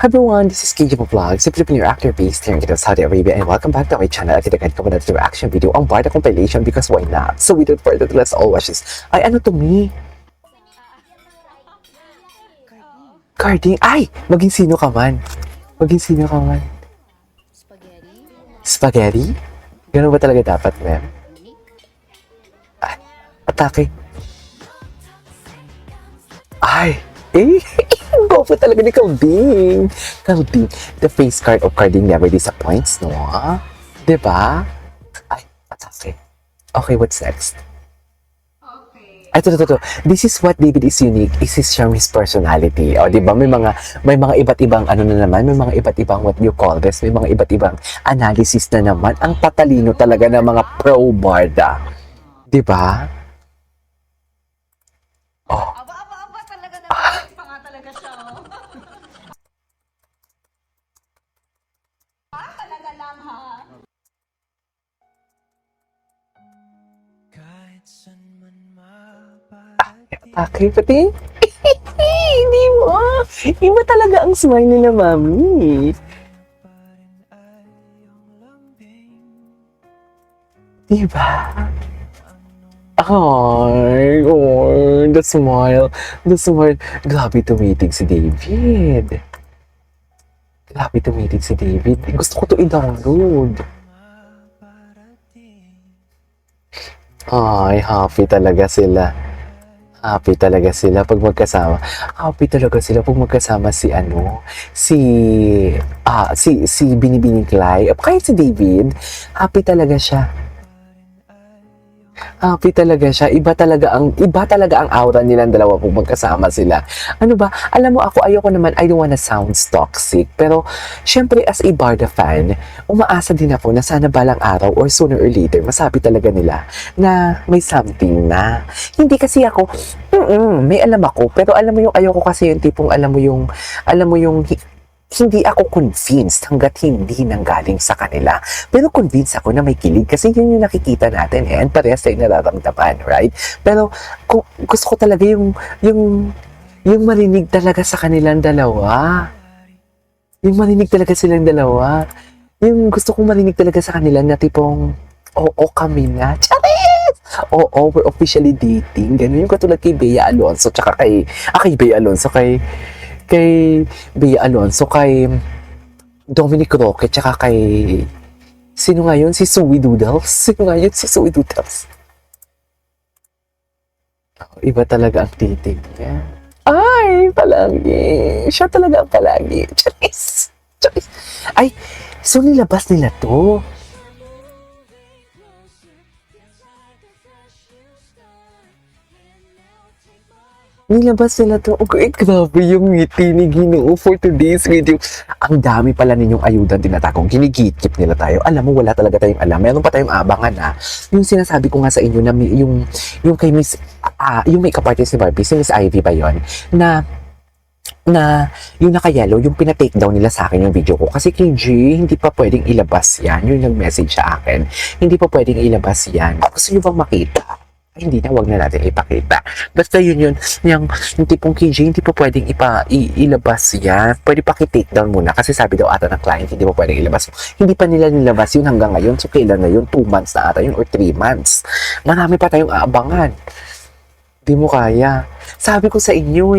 Hi everyone, this is KJ Vlog, si Filipino actor based here in Saudi Arabia, and welcome back to my channel. At tinagad ko na ito reaction video ang Barda compilation because why not? So without further ado, let's all watch this. Ay, ano to me? Carding? Ay! Maging sino ka man. Maging sino ka man. Spaghetti? Spaghetti? Ganun ba talaga dapat, ma'am? Ay, atake. Ay! Eh! Gopo talaga ni Calding. Calding, the face card of Carding never disappoints, no? Diba? Ay, atake. Okay, what's next? Ay, ito. This is what David is unique. Is his charm, his personality. O, diba? May mga iba't ibang, ano na naman, may mga iba't ibang, what you call this, may mga iba't ibang analysis na naman. Ang tatalino talaga ng mga pro-barda. Diba? Oh. Aba, talaga naman. Pa nga talaga siya, oh. Talaga lang, ha? Okay, pati? Hindi mo. Iba talaga ang smile ni na mami. Diba? Ay, the smile. The smile. Grabe tumitig si David. Grabe tumitig si David. Gusto ko to i-download. Ay, happy talaga sila. Happy talaga sila pag magkasama. Happy talaga sila pag magkasama si si Binibining Clay. Kahit si David, happy talaga siya. Happy talaga siya. Iba talaga ang aura nilang dalawa pag magkasama sila. Ano ba? Alam mo ako, ayoko naman, I don't wanna sound toxic. Pero, syempre as a Barda fan, umaasa din ako na sana balang araw or sooner or later, masabi talaga nila na may something na. Hindi kasi ako, may alam ako. Pero alam mo yung ayoko kasi yung tipong alam mo yung hindi ako convinced hanggat hindi nanggaling sa kanila. Pero convinced ako na may kilig kasi yun yung nakikita natin and parehas tayo nararamdaman, right? Pero kung gusto ko talaga yung marinig talaga sa kanilang dalawa. Yung marinig talaga silang dalawa. Yung gusto kong marinig talaga sa kanila na tipong, oo kami na. Charis! Oo, we're officially dating. Ganun yung katulad kay Bea Alonso, tsaka kay Bea Alonso, kay Bea Alonso, kay Dominic Roque, tsaka kay sino nga yun? Si Suey Doodles. Sino nga yun? Si Suey Doodles. Oh, iba talaga ang titig niya. Ay, palagi. Siya talaga ang palagi. Charis. Ay, so nilabas nila to. Nilabas nila to. Okay, grabe yung ngiti ni Ginoo for today's video. Ang dami pala ninyong ayudan tinatakong. Ginigit-kip nila tayo. Alam mo, wala talaga tayong alam. Meron pa tayong abangan ha. Yung sinasabi ko nga sa inyo na yung kay Miss, yung makeup artist ni Barbie, si Miss Ivy ba yun? Na yung naka-yellow, yung pina-take down nila sa akin yung video ko. Kasi kay G, hindi pa pwedeng ilabas yan. Yun yung message sa akin. Hindi pa pwedeng ilabas yan. Gusto nyo bang makita? Hindi na, wag na natin ipakita. Basta yung tipong KJ, hindi pa pwedeng ilabas yan. Pwede paki-take down muna. Kasi sabi daw ata ng client, hindi pa pwedeng ilabas. Hindi pa nila nilabas yun hanggang ngayon. So, kailan na yun? 2 months na ata yun or 3 months. Marami pa tayong aabangan. Di mo kaya. Sabi ko sa inyo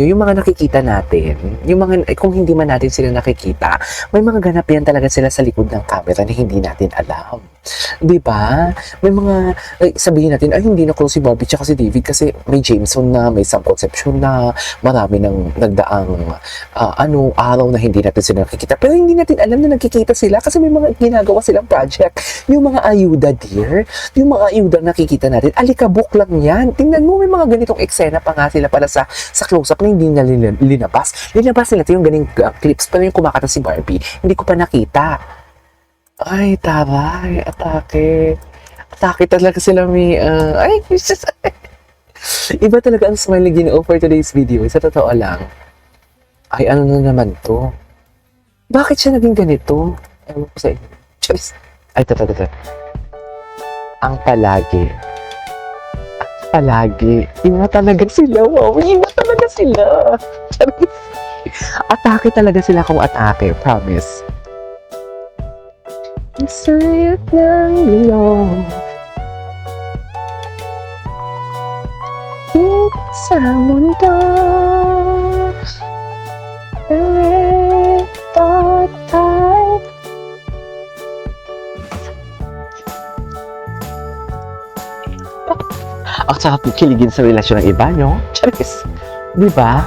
yung mga nakikita natin, yung mga, kung hindi man natin sila nakikita, may mga ganap yan talaga sila sa likod ng camera na hindi natin alam. Di ba? May mga, sabihin natin, ay hindi na close si Barbie tsaka si David kasi may Jameson na, may Sam Concepcion na, marami nang nagdaang, araw na hindi natin sila nakikita. Pero hindi natin alam na nagkikita sila kasi may mga ginagawa silang project. Yung mga ayuda, dear, yung mga ayuda nakikita natin, alikabok lang yan. Tingnan mo, may mga ganitong eksena pa nga sila pala sa close-up na hindi na linabas. Linabas nila ito yung ganing clips, pero yung kumakata si Barbie, hindi ko pa nakita. Ay, taray, atake. Atake talaga sila may, iba talaga ang smile na Ginoo for today's video. Sa totoo lang. Ay, ano na naman to? Bakit siya naging ganito? Ewan ko sa inyo. Charis. Ay, tata. Ang palagi. Iba talaga sila. Wow, iba talaga sila. Charis. Atake talaga sila kung atake, promise. Ang sayot ng ilong. Dito sa mundo. Ito tayo. Ang sarap kiligin sa relasyon ng iba, no? Charis. Di ba?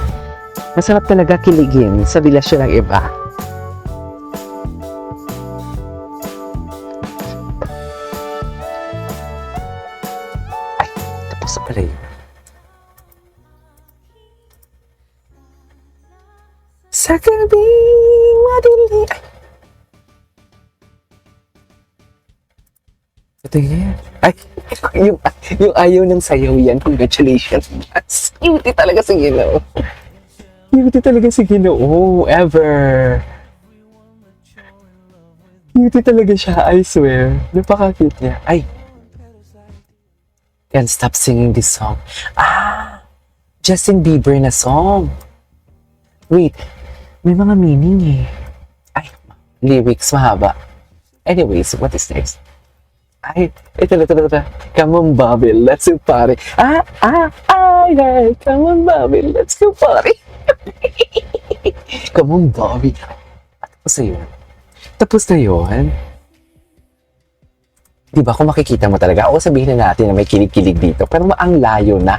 Masarap talaga kiligin sa relasyon ng iba. Ay, tapos na pala yun. Sa gabing madilim. Ay. Ito yan. Ay, yung ayaw ng sayaw yan. Congratulations. Cutie talaga si Ginoo. Cutie talaga si Ginoo. Ever. Cutie talaga siya, I swear. Napaka-cute niya. Ay. Can't stop singing this song. Ah! Justin Bieber na song. Wait. May mga meaning eh. Ay, lyrics mahaba. Anyways, what is next? Ay, ito. Come on, Bobby, let's go party. Ay, come on, Bobby, let's go party. Come on, Bobby. Tapos na yun. Diba, kung makikita mo talaga, o sabihin na natin na may kilig-kilig dito, pero ang layo na.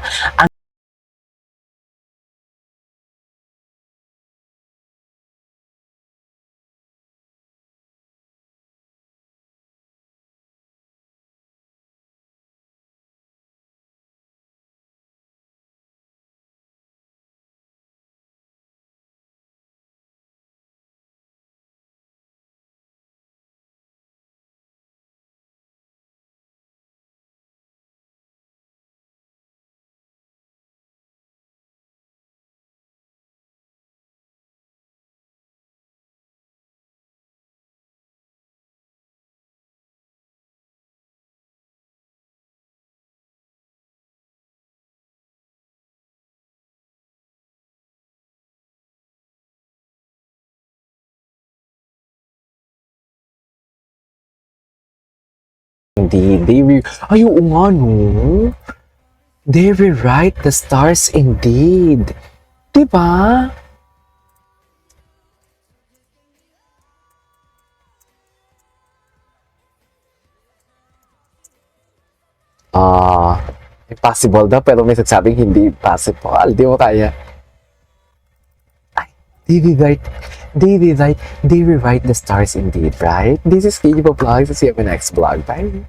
Indeed, ay, oo nga, no? They rewrite the stars indeed. Diba? Impossible daw, pero may nagsabing hindi possible. Di mo kaya. Ay, they rewrite the stars indeed, right? This is KG Vlogs. See you in my next vlog. Bye!